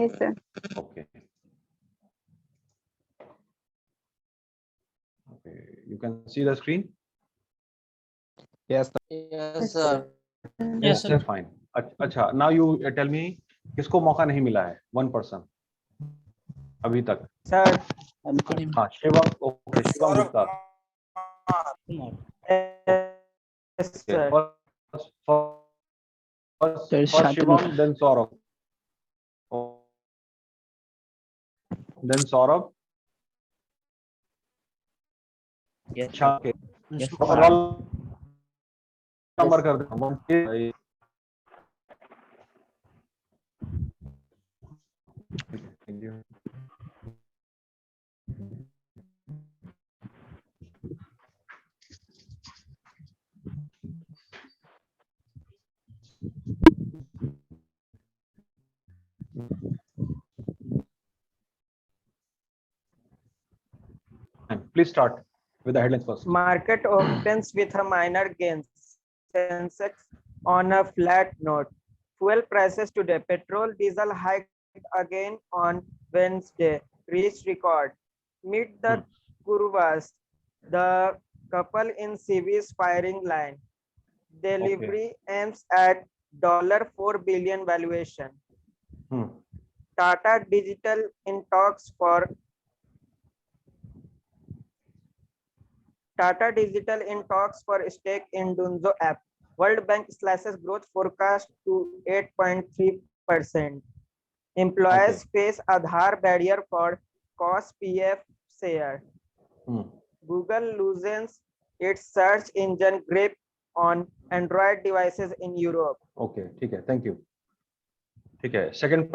Yes, sir. Okay. Okay, you can see the screen. Yes, Yes, sir. Yes, sir. Fine. अच्छा, now you tell me किसको मौका नहीं मिला है? One person अभी तक. sir. हमको नहीं हाँ, Shivam. Okay, Shivam Gupta. Kumar. Yes, Okay, sir. first Shantanu. Shivam, then Saurabh. Then Saurabh. Yes, अच्छा, okay. yes, रोल नंबर कर दो. Please start with the headlines first. Market opens with a minor gains. Sensex on a flat note. Fuel prices today. Petrol, diesel hiked again on Wednesday. Reached record. Meet the Kurvas. The couple in CV's firing line. Delivery aims at $4 billion valuation. Tata Digital in talks for stake in Dunzo app. World Bank slashes growth forecast to 8.3%. Employees face Aadhaar barrier for cost PF share. Google loosens its search engine grip on Android devices in Europe. Okay, ठीक है, thank you. ठीक है, second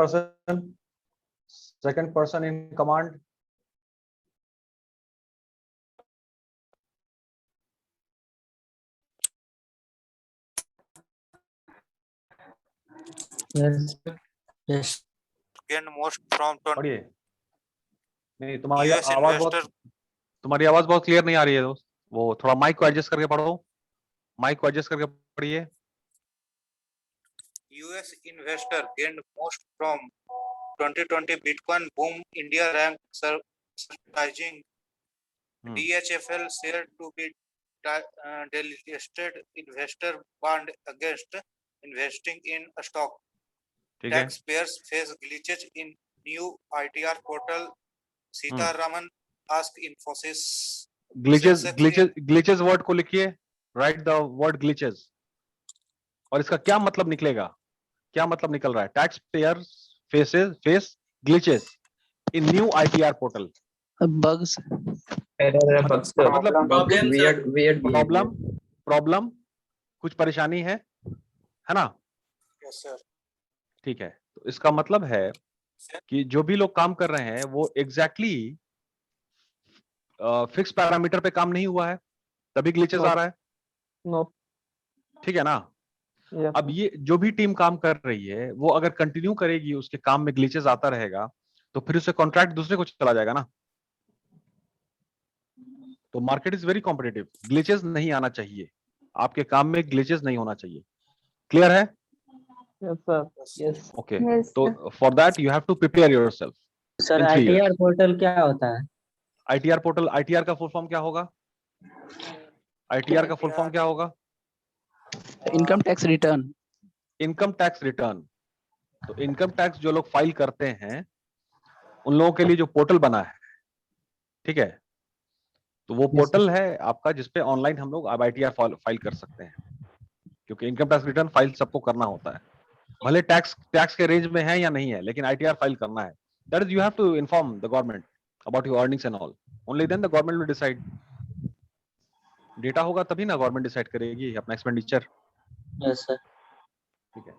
person in command. yes, yes. Gained most from पढ़िए. नहीं, तुम्हारी US आवाज बहुत clear नहीं आ रही है दोस्त. वो थोड़ा माइक को एडजस्ट करके पढ़ो. माइक को एडजस्ट करके पढ़िए. US investor gained most from 2020 Bitcoin boom. India ranked surprising. DHFL said to be delisted. Investor warned against investing in a stock. ठीक है. Taxpayers face glitches in new ITR portal. Sitaraman asked Infosys. glitches word को लिखिए. Right the word glitches. और इसका क्या मतलब निकलेगा? क्या मतलब निकल रहा है? Tax payer face glitches in new ITR portal. Bugs. मतलब weird प्रॉब्लम कुछ परेशानी है ना? Yes, sir. ठीक है. तो इसका मतलब है कि जो भी लोग काम कर रहे हैं वो एग्जैक्टली फिक्स पैरामीटर पे काम नहीं हुआ है, तभी ग्लिचेस आ रहा है. ठीक है ना? अब ये जो भी टीम काम कर रही है वो अगर कंटिन्यू करेगी, उसके काम में ग्लिचेस आता रहेगा, तो फिर उससे कॉन्ट्रैक्ट दूसरे को चला जाएगा ना. तो market is very competitive. Glitches नहीं आना चाहिए आपके काम में. ग्लिचेस नहीं होना चाहिए. क्लियर है? Yes, sir. Yes. Okay. Yes, तो sir. For that you have to prepare yourself. Sir ITR portal क्या होता है? आईटीआर पोर्टल, आईटीआर का फुल फॉर्म क्या होगा? आईटीआर का फुल फॉर्म क्या होगा? Income tax return. Income tax return. तो इनकम टैक्स जो लोग फाइल करते हैं उन लोगों के लिए जो पोर्टल बना है, ठीक है, तो वो पोर्टल है आपका जिसपे ऑनलाइन हम लोग अब आईटीआर फाइल कर सकते हैं. क्योंकि इनकम टैक्स रिटर्न फाइल सबको करना होता है, भले टैक्स के रेंज में है या नहीं है, लेकिन आईटीआर फाइल करना है. That is you have to inform the government about your earnings and all. Only then the government will decide. Data होगा तभी ना गवर्नमेंट डिसाइड करेगी अपना एक्सपेंडिचर. Yes sir. ठीक है.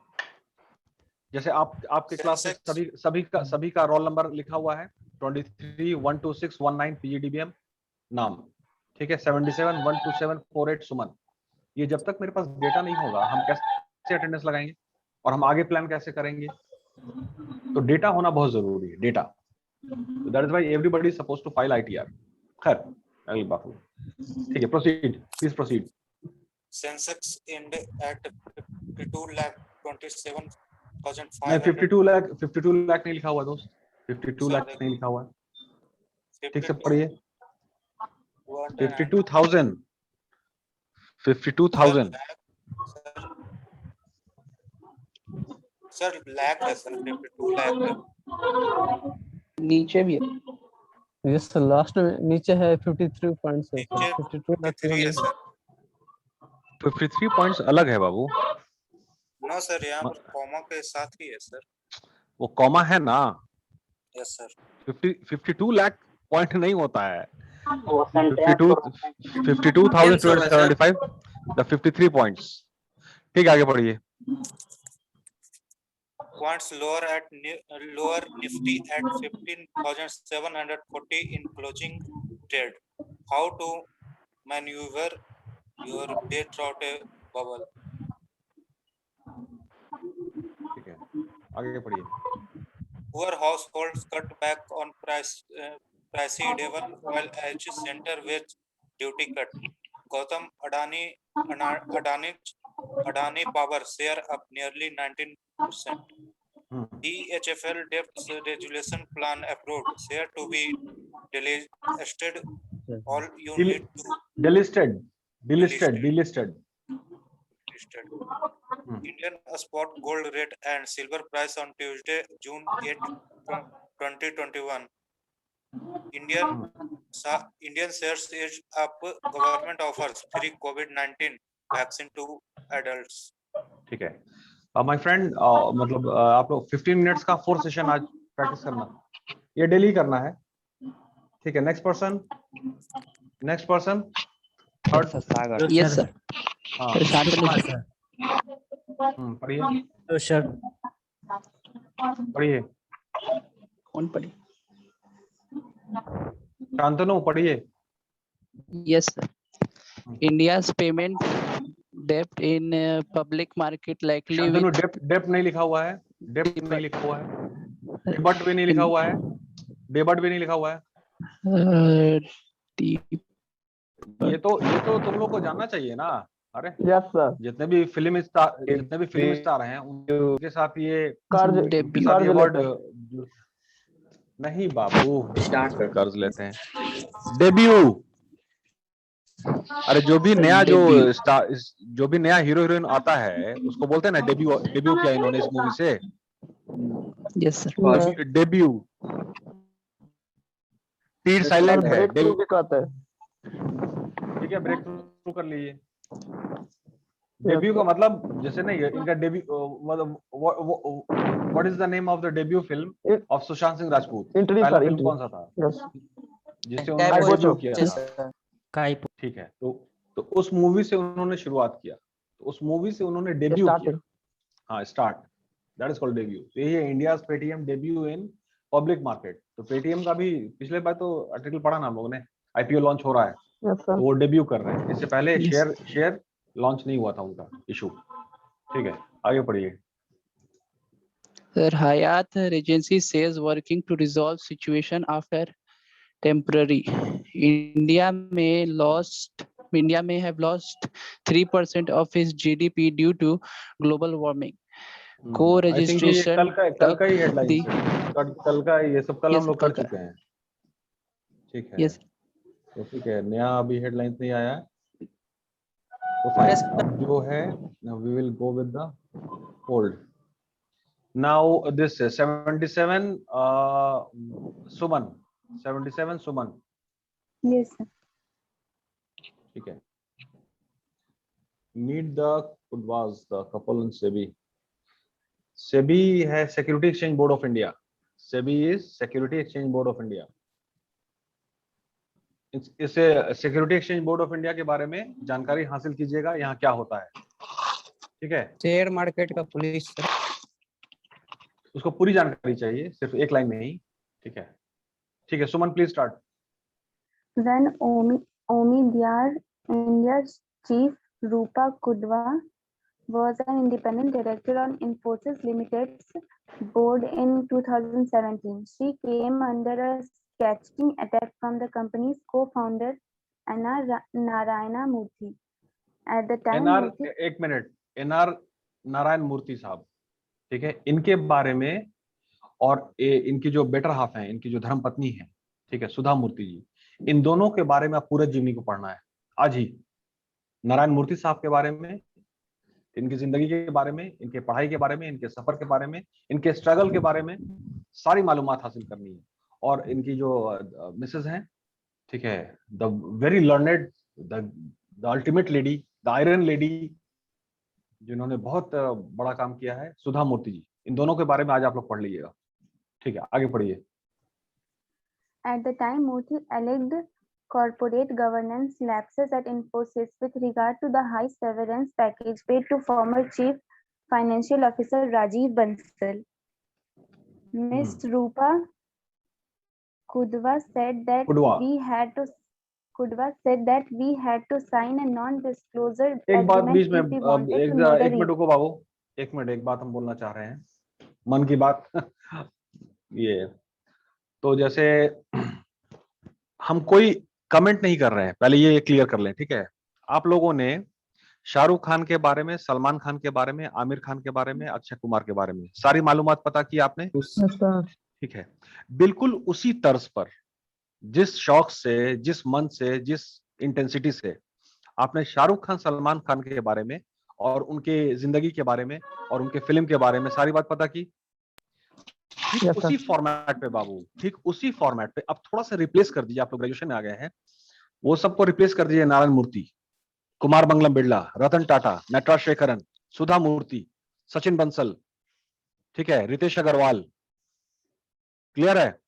जैसे आपके क्लास में सभी का रोल नंबर लिखा हुआ है 23126119 पीजीडीबीएम नाम. ठीक है. 771274 सुमन. ये जब तक मेरे पास डेटा नहीं होगा हम कैसे अटेंडेंस लगाएंगे और हम आगे प्लान कैसे करेंगे? तो डेटा होना बहुत जरूरी है. Data. That is why everybody is supposed to file ITR. खैर अगली बात. ठीक है. Proceed please proceed. Sensex ended at 52,27,000 नहीं 52 लाख, 52 लाख नहीं लिखा हुआ दोस्त, 52 लाख नहीं लिखा हुआ है, ठीक से पढ़िए। 52,000, 52,000। सर लाख है सर, 52 लाख है। नीचे भी है। यस सर, लास्ट में नीचे है 53 पॉइंट्स है नीचे सर, 52 लाख 53 है सर। 53 पॉइंट्स अलग है बाबू, नो सर, यहाँ पर कॉमा के साथ ही है सर। वो कॉमा है ना। Yes sir. 52 लाख पॉइंट नहीं होता है, वो सेंटेंस 52,275 द 53 पॉइंट्स। ठीक है, आगे पढ़िए। Points lower Nifty at 15,740 in closing trade. How to maneuver your way through a bubble? ठीक है, आगे पढ़िए। Poor households cut back on pricey devil while edge center with duty cut. Gautam Adani Power share up nearly 19%. DHFL debt regulation plan approved. Share to be delisted. All you need to Delisted. Delisted. Indian spot gold rate and silver price on Tuesday, June 8, 2021. Indian shares is up. Government offers free COVID-19 vaccine to adults. ठीक है, my friend, मतलब आप लोग 15 minutes का 4 session आज practice करना, ये daily करना है। ठीक है, next person. Third Sagar. Yes sir. हाँ, पढ़िए तो सर पढ़िए। कौन पढ़ी? शांतनु पढ़िए। Yes, sir. India's payment debt in public market likely Shantanu, with डेप्ट नहीं लिखा हुआ है, डेप्ट नहीं लिखा हुआ है, डेबट भी नहीं लिखा हुआ है, डेबट भी नहीं लिखा हुआ है। the ये तो तुम लोग को जानना चाहिए ना। अरे यस सर, जितने भी फिल्म स्टार हैं उनके साथ ये कर्ज वर्ड लेते हैं। नहीं बाबू, स्टार्ट कर। कर्ज लेते हैं। डेब्यू। अरे जो भी नया जो भी नया हीरो हीरोइन आता है उसको बोलते हैं ना डेब्यू किया इन्होंने इस मूवी से। yes sir. Debut T silent है। ठीक है, ब्रेक थ्रू कर लीजिए। डेब्यू का मतलब जैसे ना इनका डेब्यू मतलब what is the name of the debut film of Sushant Singh Rajput? पहला फिल्म कौन सा था जिससे उन्होंने डेब्यू किया था? ठीक है, तो उस मूवी से उन्होंने शुरुआत किया, तो उस मूवी से उन्होंने डेब्यू किया। हाँ, start, that is called debut. तो ये India's Paytm debut in public market. तो पेटीएम का भी पिछले बार तो आर्टिकल पढ़ा ना हम लोगों ने, आईपीओ लॉन्च हो रहा है, तो वो डेब्यू कर रहे हैं। इससे पहले शेयर लॉन्च नहीं हुआ था उनका इशू। ठीक है, आगे पढ़िए। Sir, Hayat Regency says working to resolve situation after temporary. India may have lost 3% of its GDP due to global warming. Co-registration. कल का ही हेडलाइन, कल का ये सब कल हम लोग कर चुके हैं। ठीक है, Yes. तो ठीक है, नया अभी हेडलाइंस नहीं आया। तो फाइन, जो है we will go with the old. Now this 77 Suman, 77 Suman. Yes, sir. ठीक है, meet the Kudvas the couple in SEBI. SEBI है security exchange board of India. SEBI is security exchange board of India. इस security exchange board of India के बारे में जानकारी हासिल कीजिएगा, यहाँ क्या होता है। ठीक है, शेयर मार्केट का पुलिस सर। उसको पूरी जानकारी चाहिए, सिर्फ एक लाइन में ही। ठीक है, ठीक है, Suman please start. When Omi Diyar, India's chief Rupa Kudwa was an independent director on Infosys Limited's board in 2017. She came under a scathing attack from the company's co-founder NR Narayana Murthy. At the time, एक minute, NR Narayan मूर्ति साहब। ठीक है, इनके बारे में, और इनकी जो बेटर हाफ है, इनकी जो धर्म पत्नी है, ठीक है, सुधा मूर्ति जी, इन दोनों के बारे में आप पूरे जीवनी को पढ़ना है आज ही। नारायण मूर्ति साहब के बारे में, इनकी जिंदगी के बारे में, इनके पढ़ाई के बारे में, इनके सफर के बारे में, इनके स्ट्रगल के बारे में सारी मालूमात हासिल करनी है। और इनकी जो मिसेस हैं, ठीक है, the very learned, the ultimate lady, the iron lady, जिन्होंने बहुत बड़ा काम किया है, सुधा मूर्ति जी, इन दोनों के बारे में आज आप लोग पढ़ लीजिएगा। ठीक है, आगे पढ़िए। At the time, Murthy alleged corporate governance lapses at Infosys with regard to the high severance package paid to former Chief Financial Officer Rajiv Bansal. Ms. Rupa Kudva said that we had to sign a non-disclosure एक बात बीच में, agreement if we wanted to know the एक minute रुको बाबू, एक minute, एक बात हम बोलना चाह रहे हैं, मन की बात। ये तो जैसे हम कोई कमेंट नहीं कर रहे हैं, पहले ये क्लियर कर लें, ठीक है। आप लोगों ने शाहरुख खान के बारे में, सलमान खान के बारे में, आमिर खान के बारे में, अक्षय कुमार के बारे में सारी मालूमात पता की आपने, ठीक है। बिल्कुल उसी तर्ज पर, जिस शौक से, जिस मन से, जिस इंटेंसिटी से आपने शाहरुख खान, सलमान खान के बारे में और उनके जिंदगी के बारे में और उनके फिल्म के बारे में सारी बात पता की, ठीक उसी फॉर्मेट पे बाबू, ठीक उसी फॉर्मेट पे अब थोड़ा सा रिप्लेस कर दीजिए। आप लोग ग्रेजुएशन में आ गए हैं, वो सबको रिप्लेस कर दीजिए। नारायण मूर्ति, कुमार मंगलम बिरला, रतन टाटा, नटराज शेखरन, सुधा मूर्ति, सचिन बंसल, ठीक है, रितेश अग्रवाल, क्लियर है।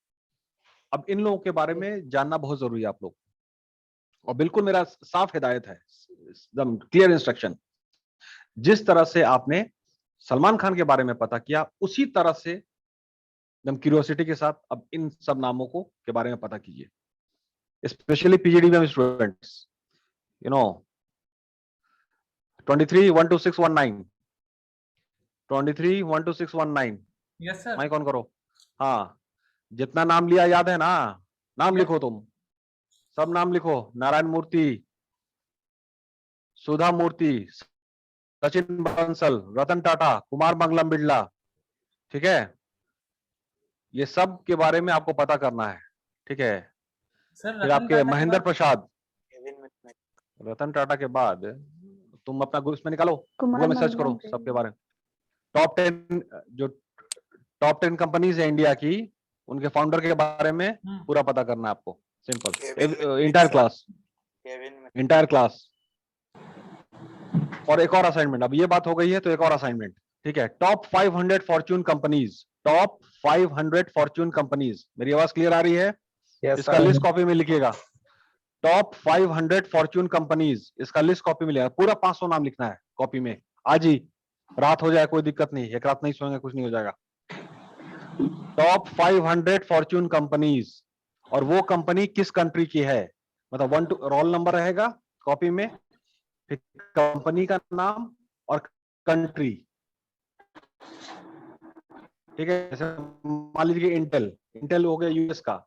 अब इन लोगों के बारे में जानना बहुत जरूरी है आप लोग, और बिल्कुल मेरा साफ हिदायत है, एकदम क्लियर इंस्ट्रक्शन। जिस तरह से आपने सलमान खान के बारे में पता किया, उसी तरह से एकदम क्यूरियोसिटी के साथ अब इन सब नामों को के बारे में पता कीजिए, specially PGDBM students, you know 23-12619, 23-12619। Yes sir. Mic on करो। हाँ, जितना नाम लिया याद है ना, नाम लिखो, तुम सब नाम लिखो। नारायण मूर्ति, सुधा मूर्ति, सचिन बंसल, रतन टाटा, कुमार मंगलम बिरला, ठीक है, ये सब के बारे में आपको पता करना है, ठीक है। सर फिर आपके महेंद्र प्रसाद, रतन टाटा के बाद तुम अपना ग्रुप में निकालो, गूगल में सर्च करो सबके बारे में। टॉप 10 कंपनीज है इंडिया की, उनके फाउंडर के बारे में पूरा पता करना है आपको, सिंपल, इंटायर क्लास। और एक और असाइनमेंट, अब ये बात हो गई है तो एक और असाइनमेंट, ठीक है। Top 500 Fortune companies, top 500 Fortune companies, मेरी आवाज क्लियर आ रही है? इसका लिस्ट कॉपी में लिखिएगा, टॉप 500 फॉर्च्यून कंपनीज, इसका लिस्ट कॉपी में लिखा, पूरा 500 नाम लिखना है कॉपी में, आज ही, रात हो जाए कोई दिक्कत नहीं, एक रात नहीं सोएंगे कुछ नहीं हो जाएगा। टॉप 500 फॉर्च्यून कंपनीज, और वो कंपनी किस कंट्री की है, मतलब 1 to रोल नंबर रहेगा कॉपी में, फिर कंपनी का नाम और कंट्री, ठीक है। जैसे मान लीजिए इंटेल हो गया यूएस का,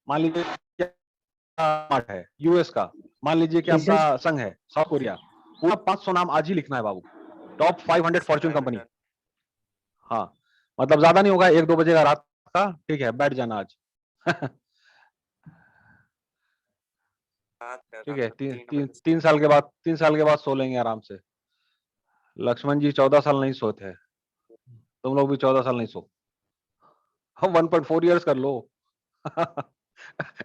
मान लीजिए है यूएस का, मान लीजिए कि आपका संघ है साउथ कोरिया, पूरा 500 नाम आज ही लिखना है बाबू, टॉप 500 फॉर्च्यून कंपनी। हाँ, मतलब ज्यादा नहीं होगा, 1-2 बजेगा रात का, ठीक है, बैठ जाना आज। ठीक है, 3 साल के बाद सो लेंगे आराम से। लक्ष्मण जी 14 साल नहीं सोते, तुम लोग भी 14 साल नहीं सो, हम 1.4 इयर्स कर लो।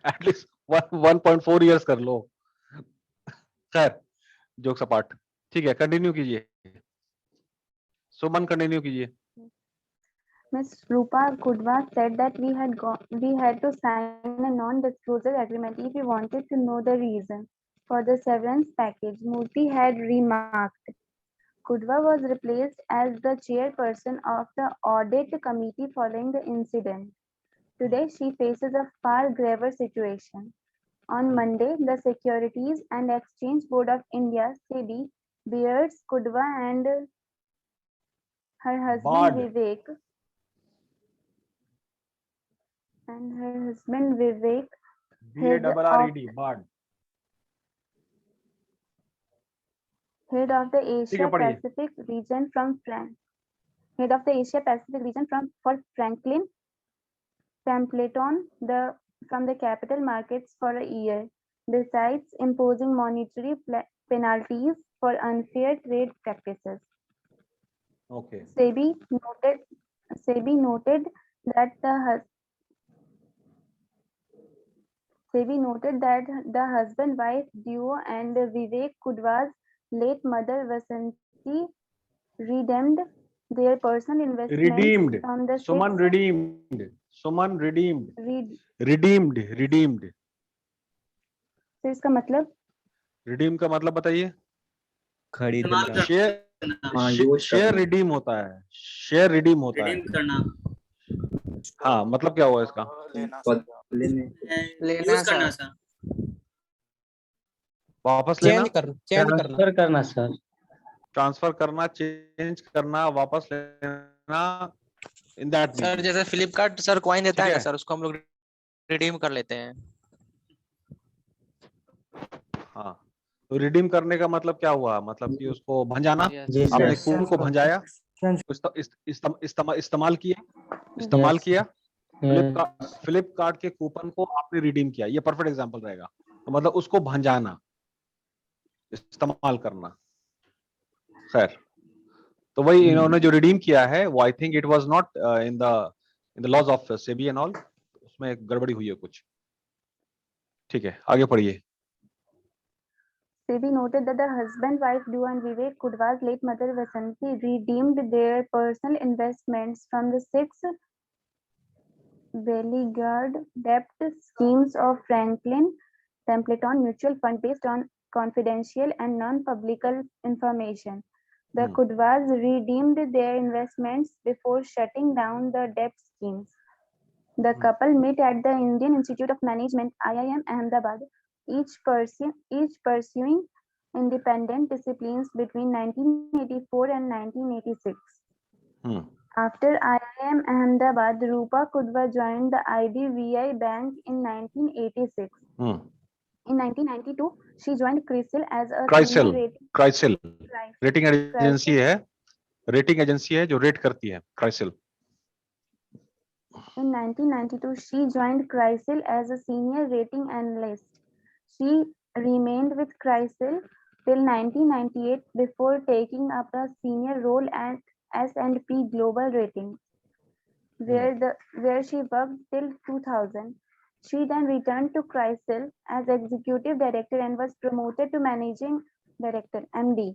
एटलीस्ट 1.4 इयर्स कर लो। खैर, जोक्स अपार्ट, ठीक है, कंटिन्यू कीजिए, सुमन कंटिन्यू कीजिए। Ms. Rupa Kudva said that we had to sign a non-disclosure agreement if we wanted to know the reason for the severance package. Murthy had remarked. Kudva was replaced as the chairperson of the audit committee following the incident. Today, she faces a far graver situation. On Monday, the Securities and Exchange Board of India (SEBI) bears Kudva and her husband Vivek. Head of the Asia Pacific region from France. head of the Asia Pacific region for Franklin Templeton from the capital markets for a year, besides imposing monetary penalties for unfair trade practices. Okay. SEBI noted that the husband-wife duo and Vivek Kudwa's late mother Vasanti redeemed their personal investments Redeemed. from the Suman six redeemed. Suman redeemed. read Redeemed. तो इसका मतलब Redeem का मतलब बताइए? खरीदना। Share redeem होता है। Share redeem होता है। हाँ, मतलब क्या हुआ इसका? लेना सर। वापस लेना, चेंज करना सर। ट्रांसफर करना, चेंज करना, वापस लेना, इन दैट सर जैसे फ्लिपकार्ट सर कॉइन देता है ना ठीक है। सर, उसको हम लोग रिडीम कर लेते हैं। हाँ, तो रिडीम करने का मतलब क्या हुआ? मतलब कि उसको भंजाना, जी सर। आपने कूपन को भंजाया, इस्तेमाल किया, फ्लिपकार्ट के कूपन को आपने रिडीम किया, ये परफेक्ट एग्जांपल रहेगा। तो मतलब उसको भंजाना, इस्तेमाल करना। खैर, तो वही इन्होंने जो रिडीम किया है वो I think it was not in the laws of SEBI and all, उसमें एक गड़बड़ी हुई है कुछ। ठीक है, आगे पढ़िए। SEBI noted that the husband-wife duo and Vivek Kudwa's late mother Vasanti redeemed their personal investments from the six Bellegarde debt schemes of Franklin Templeton Mutual Fund based on confidential and non-public information. The Kudwas redeemed their investments before shutting down the debt schemes. The couple met at the Indian Institute of Management (IIM) Ahmedabad, each pursuing independent disciplines between 1984 and 1986. After IIM Ahmedabad, Rupa Kudwa joined the IDBI Bank in 1986. In 1992, she joined CRISIL as a senior CRISIL rating agency है जो rate करती है, CRISIL. In 1992, she joined CRISIL as a senior rating analyst. She remained with CRISIL till 1998 before taking up a senior role at S&P Global Ratings, where she worked till 2000. She then returned to CRISIL as executive director and was promoted to managing director (MD)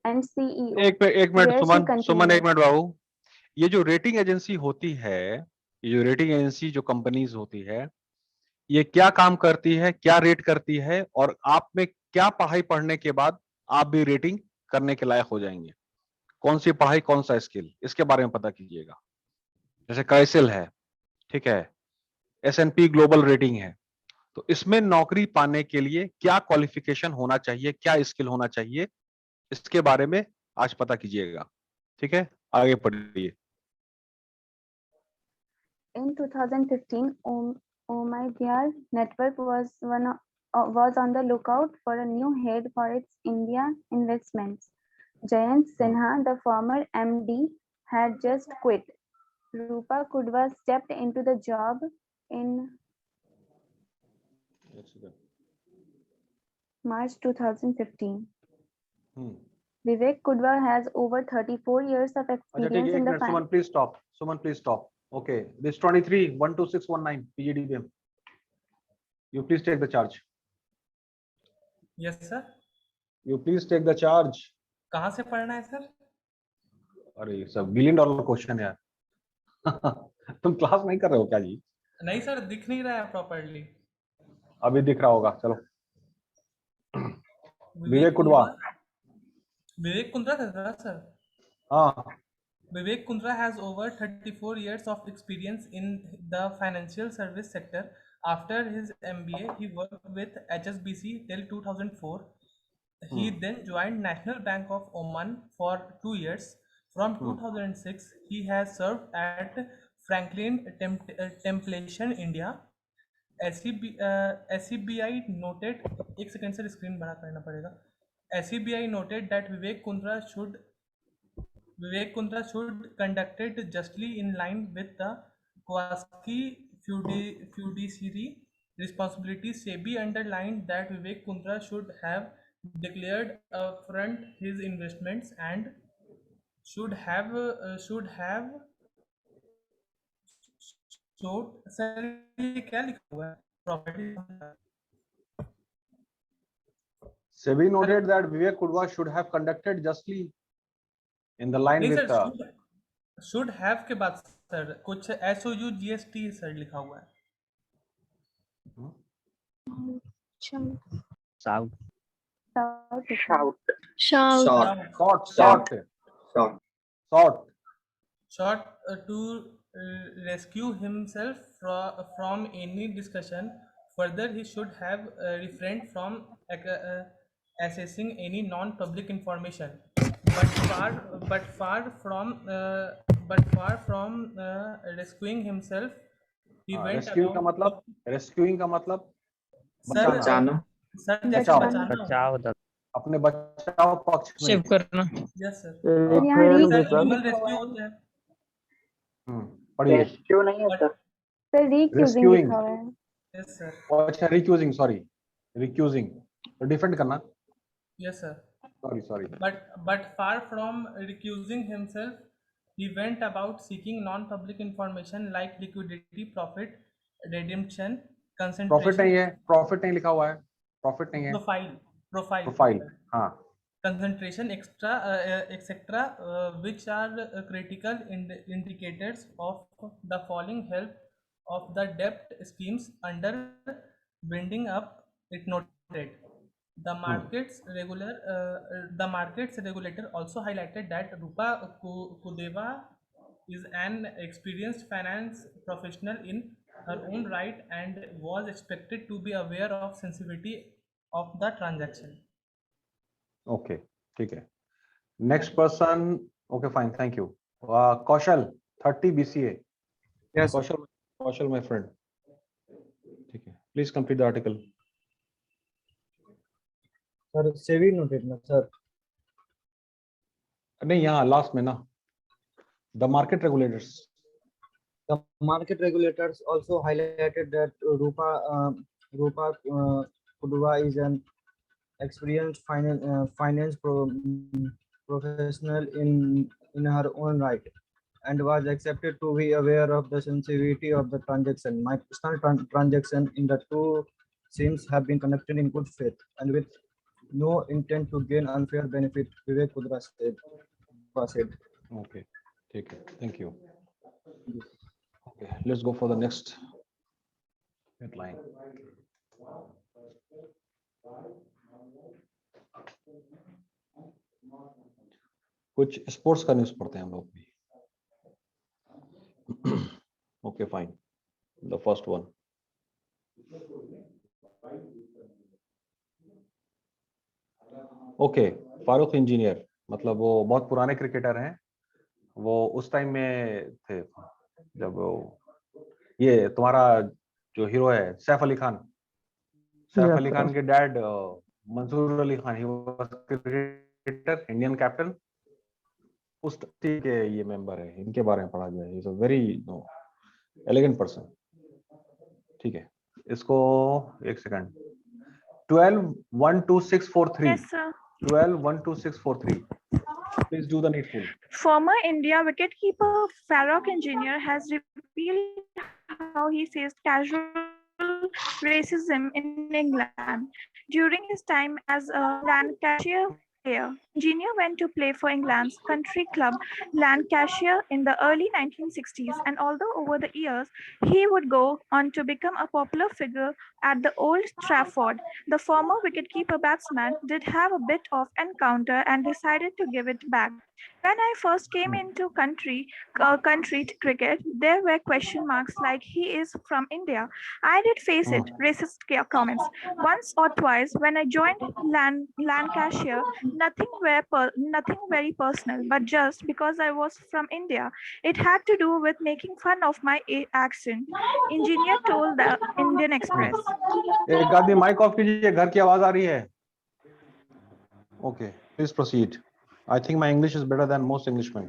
and CEO. एक minute सुमन एक minute बाबू, ये जो rating agency होती है, ये जो rating agency जो companies होती है, ये क्या काम करती है, क्या रेट करती है, और आप में क्या पढ़ाई पढ़ने के बाद आप भी रेटिंग करने के लायक हो जाएंगे? कौन सी पढ़ाई, कौन सा स्किल, इसके बारे में पता कीजिएगा। जैसे क्राइसिल है, ठीक है, S&P ग्लोबल रेटिंग है, तो इसमें नौकरी पाने के लिए क्या क्वालिफिकेशन होना चाहिए, क्या स्किल होना चाहिए, इसके बारे में आज पता कीजिएगा। ठीक है, आगे पढ़िए। In 2015, Omidyar Network was on the lookout for a new head for its India investments. Jayant Sinha, the former MD, had just quit. Rupa Kudwa stepped into the job in March 2015. Vivek Kudwa has over 34 years of experience in the Suman, please stop. Suman, please stop. Okay, this 23-12619 PGDBM. You please take the charge. Yes, sir. You please take the charge. कहाँ से पढ़ना है sir? अरे sir, $1 billion question है। तुम class नहीं कर रहे हो क्या जी? नहीं सर, दिख नहीं रहा है प्रॉपर्ली। अभी दिख रहा होगा, चलो। विवेक कुंद्रा। विवेक कुंद्रा था सर। हाँ। Vivek Kundra has over 34 years of experience in the financial service sector. After his MBA, he worked with HSBC till 2004. He then joined National Bank of Oman for 2 years. From 2006, he has served at Franklin Templeton, India. SEBI noted, एक second sir screen बड़ा करना पड़ेगा। SEBI noted that Vivek Kundra should Vivek Kundra should conduct it justly in line with the quasi-fiduciary responsibilities. SEBI underlined that Vivek Kundra should have declared upfront his investments and should have showed sir ये क्या लिखा हुआ है property SEBI noted that Vivek Kundra should have conducted justly in the line नहीं with sir should have के बाद sir कुछ SOUGST sir लिखा हुआ है Shout. Short to rescue himself from any discussion. Further, he should have refrained from assessing any non-public information. But far from rescuing himself, he went rescuing का मतलब बचाना sir जैसे बचाव अपने बचाव पक्ष में सेव करना यस सर रेस्क्यू होता है पढ़िए नहीं है सर रिक्यूजिंग लिखा हुआ है यस सर अच्छा रिक्यूजिंग तो डिफेंड करना yes sir sorry but far from recusing himself, he went about seeking non-public information like liquidity, profit, redemption, concentration. Profit नहीं लिखा हुआ है प्रॉफिट नहीं है प्रोफाइल हाँ concentration etc which are critical indicators of the falling health of the debt schemes under winding up, it noted. The markets regulator also highlighted that Rupa Kudeva is an experienced finance professional in her own right and was expected to be aware of sensitivity of the transaction. Okay, ठीक है. Next person. Okay, fine. Thank you. Kaushal, 30 BCA. Yes. Kaushal, my friend. ठीक है. Please complete the article. Sir, SEBI noted ना sir. नहीं यहाँ last में ना. The market regulators. The market regulators also highlighted that Rupa Kudva is an experienced finance professional in her own right and was accepted to be aware of the sensitivity of the transaction. My personal transaction in the two schemes have been conducted in good faith and with no intent to gain unfair benefit, Vivek Kundra said. Okay, take it. Thank you. Okay, let's go for the next headline. कुछ sports का news पढ़ते हैं हम लोग भी. Okay, fine. The first one. Okay, Farooq engineer मतलब वो बहुत पुराने क्रिकेटर हैं. वो उस टाइम में थे जब ये तुम्हारा जो हीरो है सैफ अली खान के dad Mansoor Ali Khan, he was cricketer, Indian captain. उस टीम के ये मेंबर है. इनके बारे में पढ़ा जाए. He is a very elegant person. ठीक है, इसको एक second. 12-12643. Yes, sir. 12-12643. Please do the needful. Former India wicketkeeper Farooq Engineer has revealed how he faced casual racism in England during his time as a Lancashire player. Engineer went to play for England's country club Lancashire in the early 1960s, and although over the years he would go on to become a popular figure at the Old Trafford, the former wicketkeeper batsman did have a bit of encounter and decided to give it back. When I first came into country cricket, there were question marks like he is from India. I did face it, racist comments. Once or twice when I joined Lancashire, nothing very personal, but just because I was from India. It had to do with making fun of my accent, Engineer told the Indian Express. एक आदमी mic off कीजिए, घर की आवाज आ रही है. Okay, please proceed. I think my English is better than most Englishmen.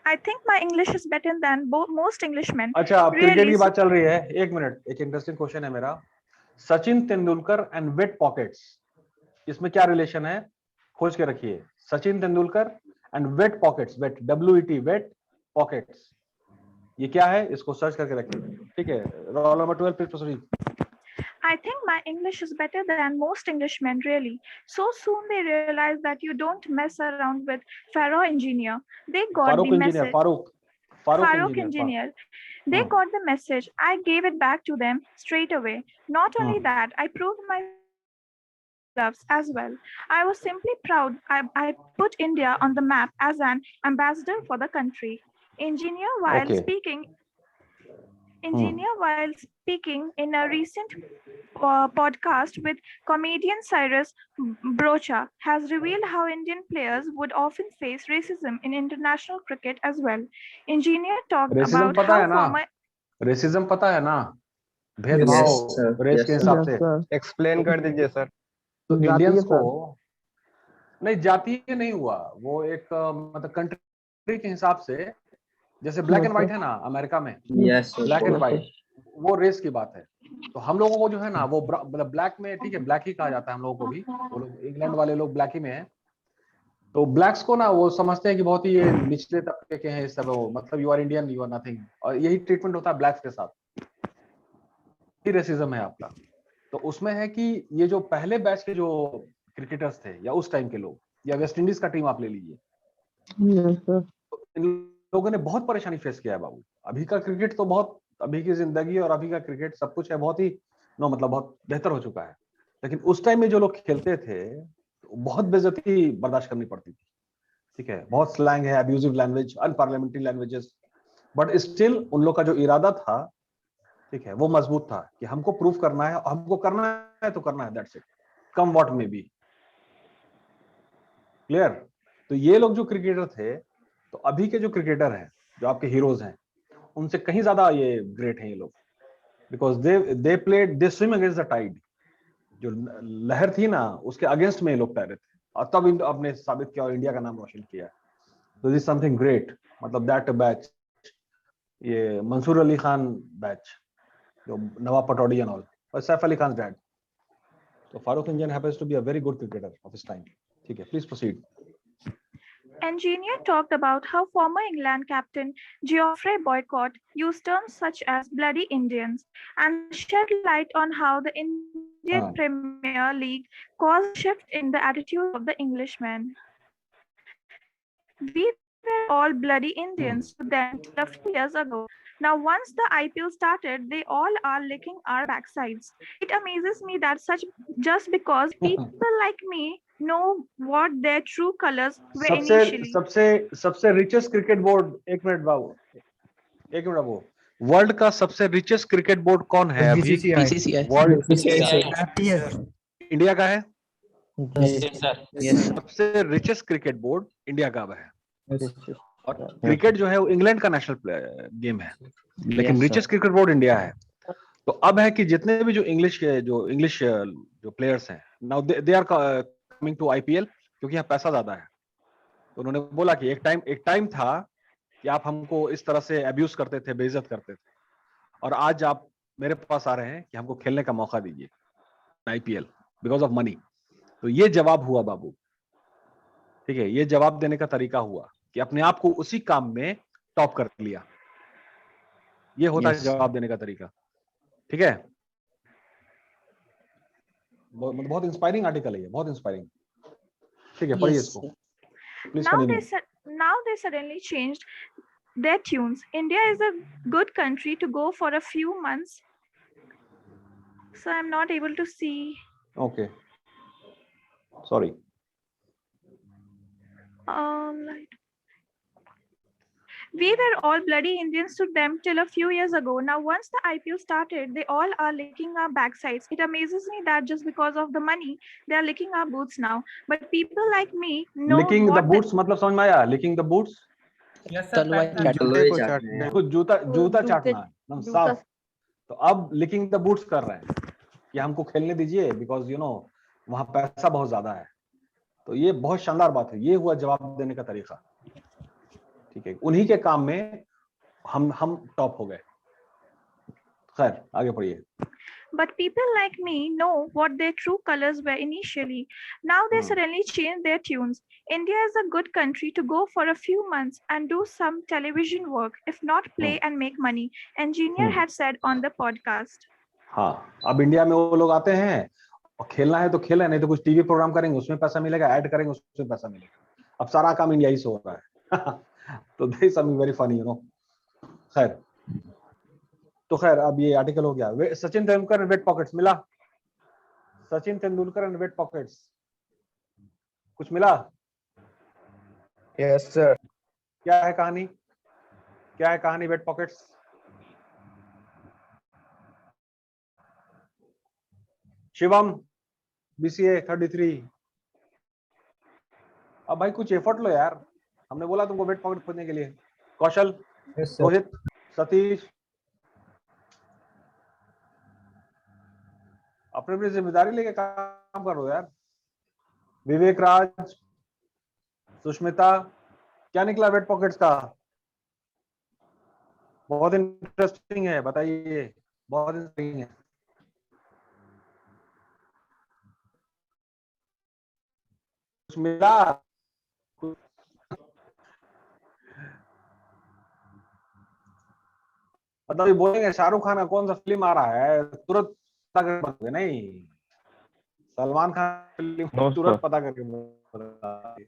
I think my English is better than most Englishmen. अच्छा, अब क्रिकेट Really? की बात चल रही है, एक मिनट, एक इंटरेस्टिंग क्वेश्चन है मेरा। Sachin Tendulkar and wet pockets, इसमें क्या रिलेशन है? खोज के रखिए। Sachin Tendulkar and wet pockets, wet WET, wet pockets, ये क्या है? इसको सर्च करके रखिए, ठीक है? Roll number 12 please proceed. I think my English is better than most Englishmen, really. So soon they realize that you don't mess around with Faro engineer. They got the message. Farouk engineer. They got the message. I gave it back to them straight away. Not only that, I proved my gloves as well. I was simply proud. I put India on the map as an ambassador for the country. Engineer while speaking in a recent podcast with comedian Cyrus Brocha has revealed how Indian players would often face racism in international cricket as well. Engineer talked about how former racism पता है ना? भेदभाव race के हिसाब से। Explain कर दीजिए sir. तो इंडियंस को नहीं, जातीय नहीं हुआ वो, एक मतलब कंट्री के हिसाब से, जैसे ब्लैक एंड व्हाइट है ना अमेरिका में, ब्लैक एंड व्हाइट, वो रेस की बात है। तो हम लोगों को जो है ना वो मतलब ब्लैक में, ठीक है, ब्लैक ही कहा जाता है हम लोगों को भी, वो लोग इंग्लैंड वाले लोग ब्लैक ही में है। तो ब्लैक्स को ना वो समझते हैं कि बहुत ही ये निचले तबके के हैं, सब वो, मतलब you are Indian, you are nothing, और यही ट्रीटमेंट होता है ब्लैक्स के साथ, ये रेसिज्म है आपका। तो उसमें है कि ये जो पहले बैच के जो क्रिकेटर्स थे या उस टाइम के लोग, या वेस्ट इंडीज का टीम आप ले लीजिए, तो इन लोगों ने बहुत परेशानी फेस किया है बाबू। अभी का क्रिकेट तो बहुत, अभी की जिंदगी और अभी का क्रिकेट सब कुछ है बहुत ही मतलब बहुत बेहतर हो चुका है, लेकिन उस टाइम में जो लोग खेलते थे बहुत बेइज्जती बर्दाश्त करनी पड़ती थी, ठीक है? बहुत स्लैंग है, abusive language, unparliamentary languages, but still उन लोग का जो इरादा था, ठीक है, वो मजबूत था कि हमको प्रूव करना है, हमको करना है तो करना है, that's it, come what may be. Clear? तो ये लोग जो क्रिकेटर थे, तो अभी के जो क्रिकेटर हैं, जो आपके हीरोज हैं, उनसे कहीं ज्यादा ये ग्रेट हैं ये लोग, because they played, they swim against the tide. जो लहर थी ना उसके अगेंस्ट में ये लोग तैरे थे, और तब आपने साबित किया और इंडिया का नाम रोशन किया। तो दिस समथिंग ग्रेट, मतलब दैट बैच, ये मंसूर अली खान बैच, जो नवाब पटौड़ी एंड ऑल, और सैफ अली खान डैड। तो Farooq Engineer happens to be a very good cricketer of his time, ठीक है? Please proceed. Engineer talked about how former England captain Geoffrey Boycott used terms such as bloody Indians and shed light on how the Indian Premier League caused a shift in the attitude of the Englishmen. We were all bloody Indians to them a few years ago. Now, once the IPL started, they all are licking our backsides. It amazes me that just because people like me know what their true colors were initially. सबसे richest cricket board, एक minute बाबू, world का सबसे richest cricket board कौन है अभी? BCCI। World India का है। सबसे रिचेस्ट क्रिकेट बोर्ड इंडिया का है, और क्रिकेट जो है वो इंग्लैंड का नेशनल गेम है, लेकिन रिचेस्ट क्रिकेट बोर्ड इंडिया है। तो अब है कि जितने भी जो इंग्लिश जो प्लेयर्स हैं, now they are coming to IPL, क्योंकि यहाँ पैसा ज्यादा है। तो उन्होंने बोला कि एक टाइम था कि आप हमको इस तरह से अब्यूज करते थे, बेइज्जत करते थे, और आज आप मेरे पास आ रहे हैं कि हमको खेलने का मौका दीजिए IPL बिकॉज ऑफ मनी। तो ये जवाब हुआ बाबू, ठीक है? ये जवाब देने का तरीका हुआ कि अपने आप को उसी काम में टॉप कर लिया। ये होता है जवाब देने का तरीका, ठीक है? बहुत इंस्पायरिंग आर्टिकल है ये, बहुत इंस्पायरिंग, ठीक है? पढ़िए इसको। Now they suddenly changed their tunes. India is a good country to go for a few months. So I'm not able to see. Okay. Sorry. Right. We were all bloody Indians to them till a few years ago. Now, once the IPL started, they all are licking our backsides. It amazes me that just because of the money, they are licking our boots now. But people like me know licking the boots, मतलब समझ में आया? Licking the boots? Yes sir. जूता चाटना, साफ। तो अब licking the boots कर रहे हैं कि हमको खेलने दीजिए, because you know वहाँ पैसा बहुत ज्यादा है। तो ये बहुत शानदार बात है, ये हुआ जवाब देने का तरीका। ठीक है, उन्हीं के काम में हम टॉप हो गए। खैर आगे पढ़िए। But people like me know what their true colors were initially. Now they suddenly change their tunes. India is a good country to go for a few months and do some television work, if not play and make money, engineer had said on the podcast. हाँ, अब India में वो लोग आते हैं और खेलना है तो खेलें, नहीं तो कुछ टीवी प्रोग्राम करेंगे उसमें पैसा मिलेगा, ऐड करेंगे उसमें पैसा मिलेगा। अब सारा काम इंडिया ही से हो रहा है। तो this is something very funny, you know. खैर, तो खैर अब ये आर्टिकल हो गया। Sachin Tendulkar and wet pockets मिला। Sachin Tendulkar and wet pockets कुछ मिला? Yes sir. क्या है कहानी? क्या है कहानी वेट पॉकेट्स? शिवम, BCA 33। अब भाई कुछ एफर्ट लो यार, हमने बोला तुमको वेट पॉकेट खोजने के लिए। कौशल, रोहित, सतीश, अपनी अपनी जिम्मेदारी लेके काम करो यार। विवेक राज, सुष्मिता, क्या निकला वेट पॉकेट्स का? बहुत इंटरेस्टिंग है, बताइए, बहुत इंटरेस्टिंग है। कुछ मिला? मतलब ये बोलेंगे शाहरुख खान का कौन सा फिल्म आ रहा है तुरंत पता करके बताओगे? नहीं, सलमान खान फिल्म तुरंत पता करके बताओगे।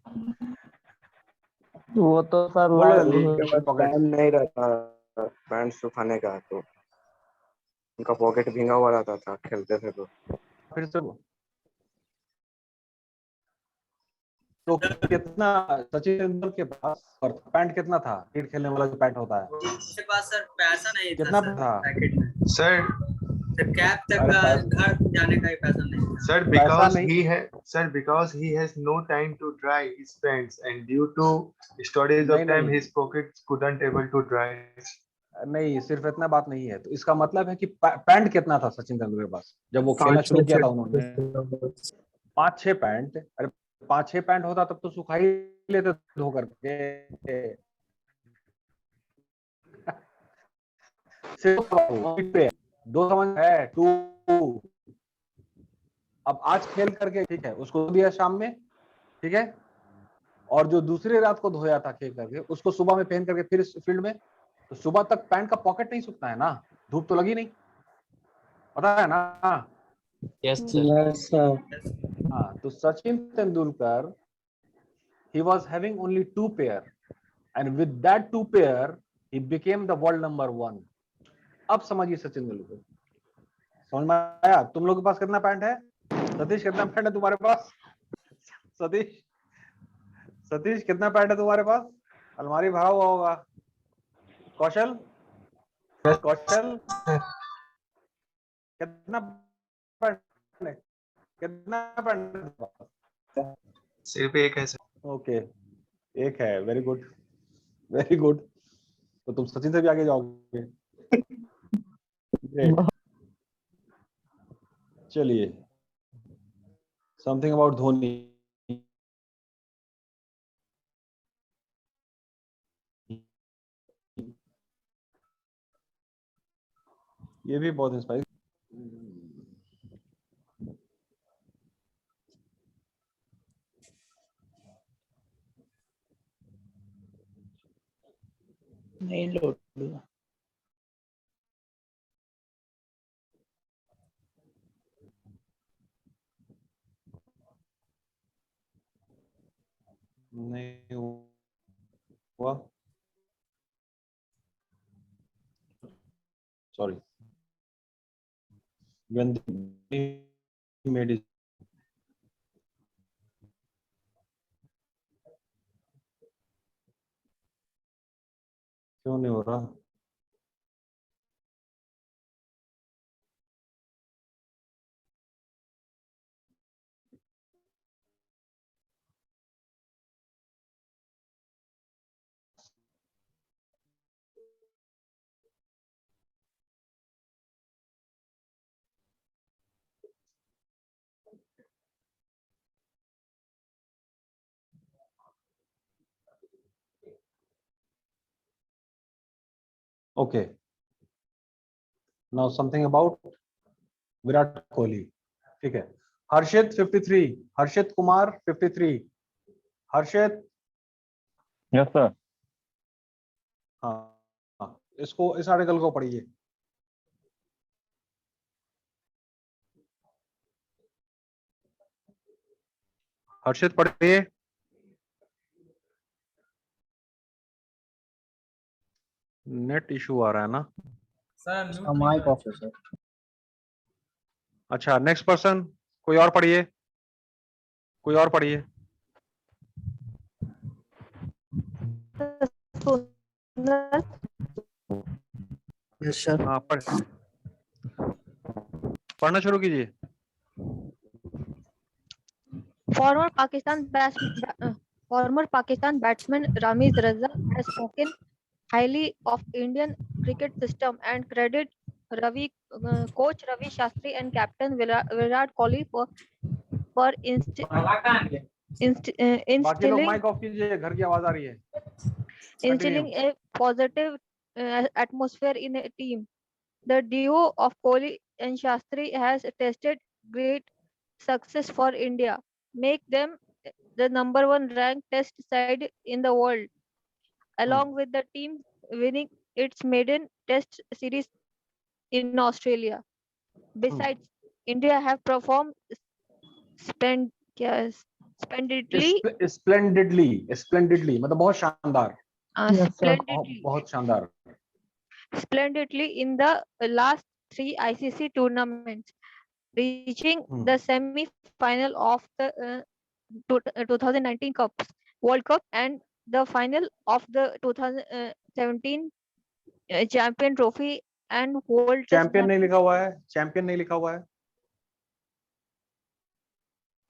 वो तो सर बोलो जल्दी। टाइम नहीं रहता पैंट सुखाने का, तो उनका पॉकेट भींगा हुआ रहता था, खेलते थे फिर से तो कितना सचिन तेंदुलकर के पास और पैंट कितना था? क्रिकेट खेलने वाला जो पैंट होता है, उसके पास सर पैसा नहीं कितना था था? पैकेट में सर। सर कैब तक अरे का घर जाने का ही पैसा नहीं था Sir, because he has no time to dry his pants, and due to shortage of time, his pockets couldn't able to dry. नहीं, सिर्फ इतना बात नहीं है। तो इसका मतलब है कि पैंट कितना था सचिन तेंदुलकर के पास जब वो खेलना शुरू किया था? उन्होंने 5-6 पैंट। अरे 5-6 पैंट होता तब तो सुखा ही लेते धो करके। सिर्फ दो समझ है, 2। अब आज खेल करके ठीक है, उसको दिया शाम में, ठीक है, और जो दूसरी रात को धोया था खेल करके उसको सुबह में पहन करके फिर फील्ड में, तो सुबह तक पैंट का पॉकेट नहीं सूखता है ना, धूप तो लगी नहीं, पता है ना? Yes sir. हाँ, तो Sachin Tendulkar he was having only 2 pair and with that 2 pair he became the world number 1। अब समझिए सचिन तेंदुलकर, समझ में आया? तुम लोग के पास कितना पैंट है? सतीश कितना पैंट है तुम्हारे पास? सतीश कितना पैंट है तुम्हारे पास? अलमारी भरा हुआ होगा। कौशल कितना पैंट है? कितना पैंट है? सिर्फ एक है सर। ओके, एक है। Very good, very good. तो तुम सचिन से भी आगे जाओगे। चलिए, समथिंग अबाउट धोनी। ये भी बहुत इंस्पायरिंग। नहीं लोड हुआ। नहीं हुआ, sorry. when they made it, क्यों नहीं हो रहा? Okay. Now something about Virat Kohli. ठीक है. Harshit 53. Harshit Kumar 53. Harshit. Yes sir. हाँ, इसको इस आर्टिकल को पढ़िए. हर्षित पढ़िए. नेट इशू आ रहा है ना. सर माइक ऑफ है सर. अच्छा, नेक्स्ट पर्सन. कोई और पढ़िए. कोई और पढ़िए. Yes sir. हाँ, पढ़ना शुरू कीजिए. Former Pakistan batsman Ramiz Raza has spoken highly of Indian cricket system and credit coach Ravi Shastri and captain Virat Kohli for बाकी लोग माइक instilling ऑफ कीजिए, घर की आवाज आ रही है. a positive atmosphere in a team. The duo of Kohli and Shastri has tested great success for India, make them the #1 ranked test side in the world, along with the team winning its maiden test series in Australia. Besides, India have performed splendidly. Splendidly मतलब बहुत शानदार. बहुत शानदार. Splendidly in the last 3 ICC tournaments, reaching the semi-final of the 2019 World Cup and the final of the 2017 Champion Trophy and World champion नहीं लिखा हुआ है. Champion नहीं लिखा हुआ है.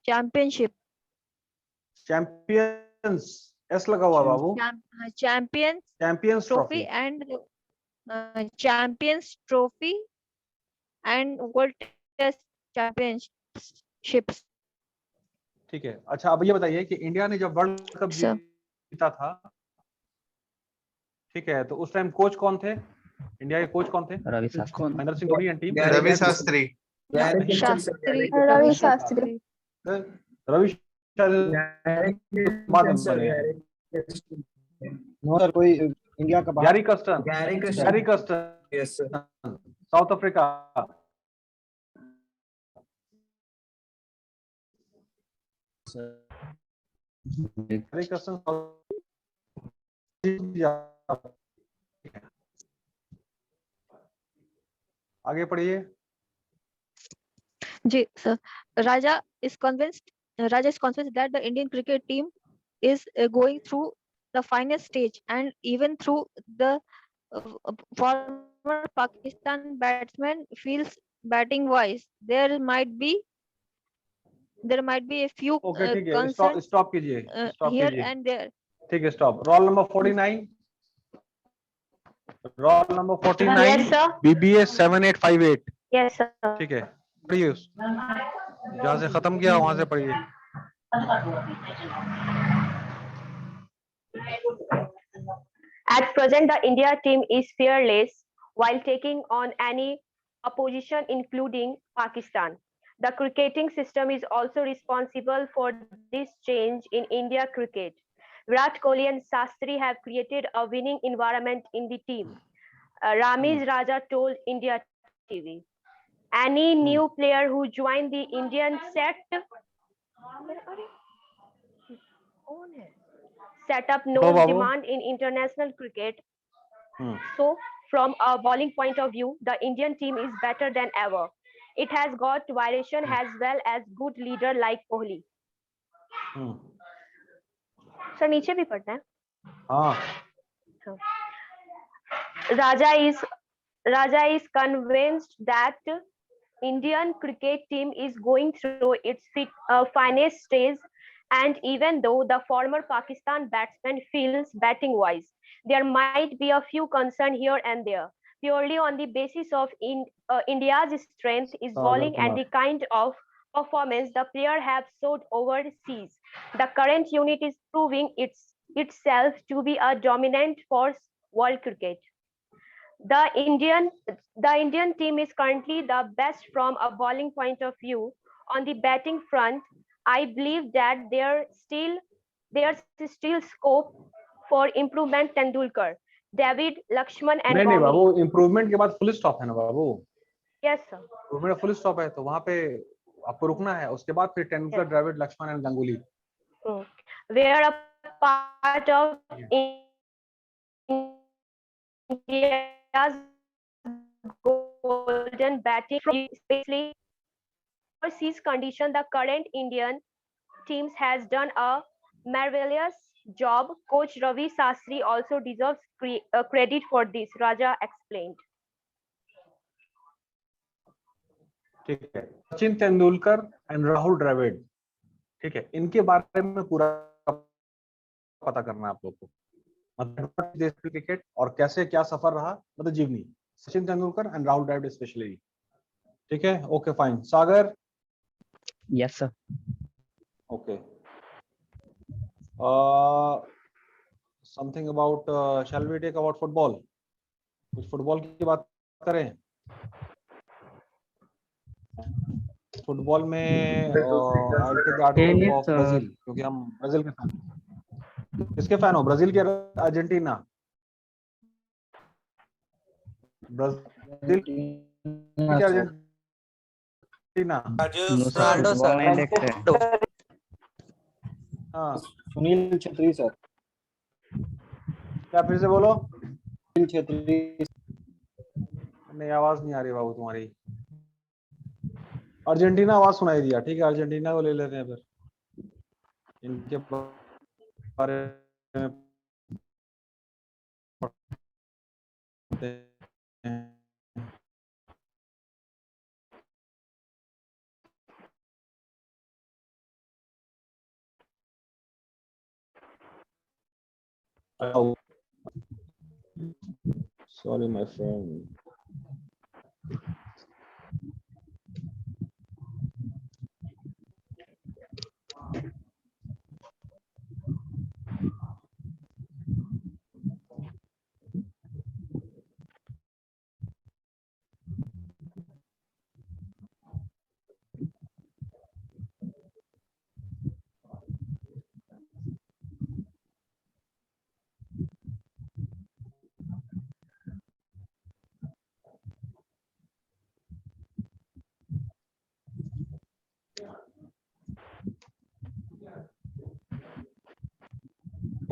Championship. चैंपियंस एस लगा हुआ है बाबू. Champions Trophy and Champions Trophy and World Test Championships. ठीक है. अच्छा, अब ये बताइए कि इंडिया ने जब वर्ल्ड कप जीता था, ठीक है, तो उस टाइम कोच कौन थे? इंडिया के कोच कौन थे? Ravi Shastri. Mahendra Singh Dhoni and team. Ravi Shastri. Ravi Shastri. Ravi Shastri. No sir, कोई इंडिया का Gary Kirsten. Gary Kirsten. Yes sir. South Africa. Gary Kirsten. आगे पढ़िए. जी sir. Raja is convinced that the Indian cricket team is going through the finest stage, and even through the former Pakistan batsman feels batting wise there might be a few okay, ठीक है. concerns stop कीजिए. here and there. ठीक है, stop. Roll number 49. Roll number 49. Yes, sir. BBA 7858. Yes sir. ठीक है, पढ़िए. जहाँ से खत्म किया वहां से पढ़िए. At present, the India team is fearless while taking on any opposition, including Pakistan. The cricketing system is also responsible for this change in India cricket. Virat Kohli and Shastri have created a winning environment in the team. Ramiz Raja told India TV. Any new player who joined the Indian set up no demand in international cricket. So, from a bowling point of view, the Indian team is better than ever. It has got variation as well as good leader like Kohli. Sir नीचे भी पढ़ना है. हाँ. Raja is convinced that Indian cricket team is going through its finest stage, and even though the former Pakistan batsman feels batting wise, there might be a few concerns here and there. Purely on the basis of India's strength is bowling and the kind of performance the player have showed overseas. The current unit is proving itself to be a dominant force world cricket. The Indian team is currently the best from a bowling point of view. On the batting front, I believe that there's still scope for improvement. Tendulkar, David, Lakshman, and नहीं नहीं Gauri. बाबू, improvement के बाद full stop है ना बाबू। Yes, sir. Improvement full stop है, तो वहां पे आपको रुकना है, उसके बाद फिर Tendulkar, Dravid, Laxman and Ganguly. Where a part of India's golden batting, especially overseas condition, the current Indian teams has done a marvelous job. Coach Ravi Sastry also deserves credit for this, Raja explained. ठीक है, सचिन तेंदुलकर एंड राहुल द्रविड़, ठीक है, इनके बारे में पूरा पता करना है आप लोग को, मतलब क्रिकेट और कैसे क्या सफर रहा, मतलब जीवनी सचिन तेंदुलकर एंड राहुल द्रविड़ स्पेशली। ठीक है, okay fine. Sagar? Yes sir. Okay, something about, shall we talk about football? कुछ फुटबॉल की बात करें। फुटबॉल में ब्राजील, क्योंकि हम ब्राजील के फैन। किसके फैन हो? ब्राजील के, अर्जेंटीना? ब्राजील के अर्जेंटीना? Ronaldo sir. हाँ, सुनील छेत्री सर। क्या फिर से बोलो? सुनील छेत्री। नहीं, आवाज नहीं आ रही बाबू तुम्हारी। अर्जेंटीना आवाज सुनाई दिया, ठीक है, अर्जेंटीना को ले लेते हैं फिर। इनके बारे में पढ़ते हैं। Sorry, my friend.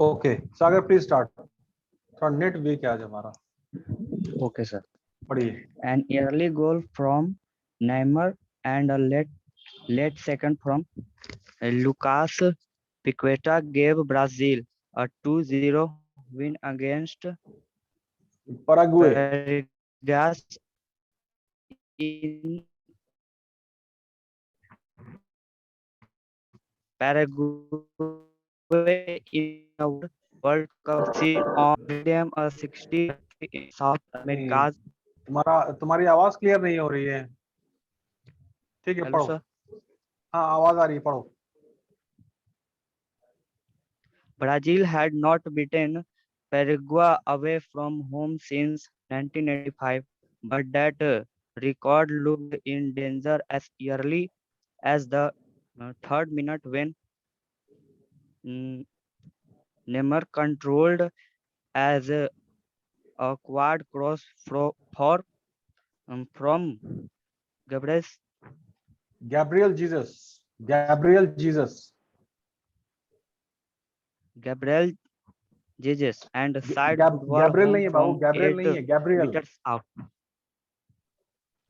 Okay Sagar, please start. थोड़ा नेट वीक है आज हमारा। Okay sir. पढ़िए। An early goal from Neymar and a late second from Lucas Paqueta gave Brazil a 2-0 win against Paraguay in Paraguay in a World Cup series on them a 60 in South America's. तुम्हारी आवाज clear नहीं हो रही है। ठीक है, पढ़ो। हाँ, आवाज आ रही है, पढ़ो। Brazil had not beaten Paraguay away from home since 1985, but that record looked in danger as early as the third minute when Neymar controlled as a quad cross from Gabriel Jesus and side Gabriel नहीं है बाबू, Gabriel नहीं है, Gabriel meters out.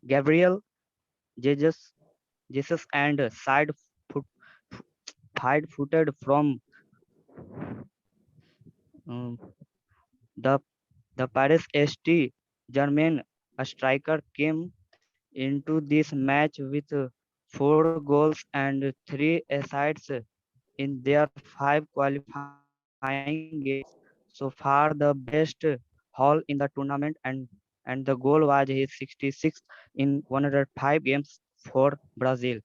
Gabriel Jesus and side footed from the Paris Saint-Germain striker came into this match with 4 goals and 3 assists in their 5 qualifying games. So far, the best haul in the tournament, and the goal was his 66th in 105 games for Brazil.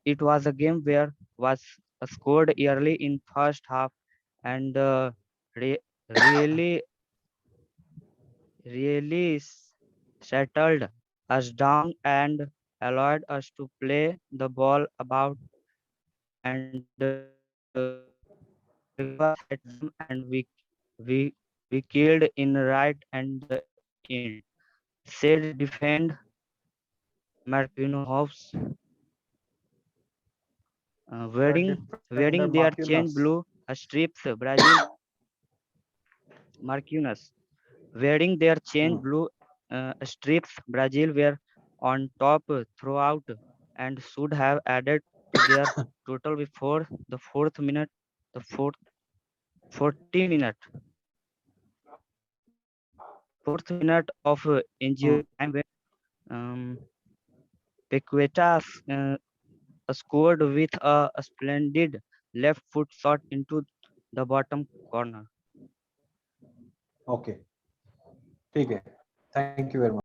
It was a game where was scored early in first half, and really really settled us down and allowed us to play the ball about and was at them and we killed in right and the end. Said defend Marquinhos, wearing Defender their chain Marquinhos. blue strips. Brazil Marquinhos wearing their chain blue strips. Brazil were on top throughout and should have added to their total before the fourth minute. The 4th minute of injury time when Paquetas scored with a splendid left foot shot into the bottom corner. Okay. ठीक है. Thank you very much.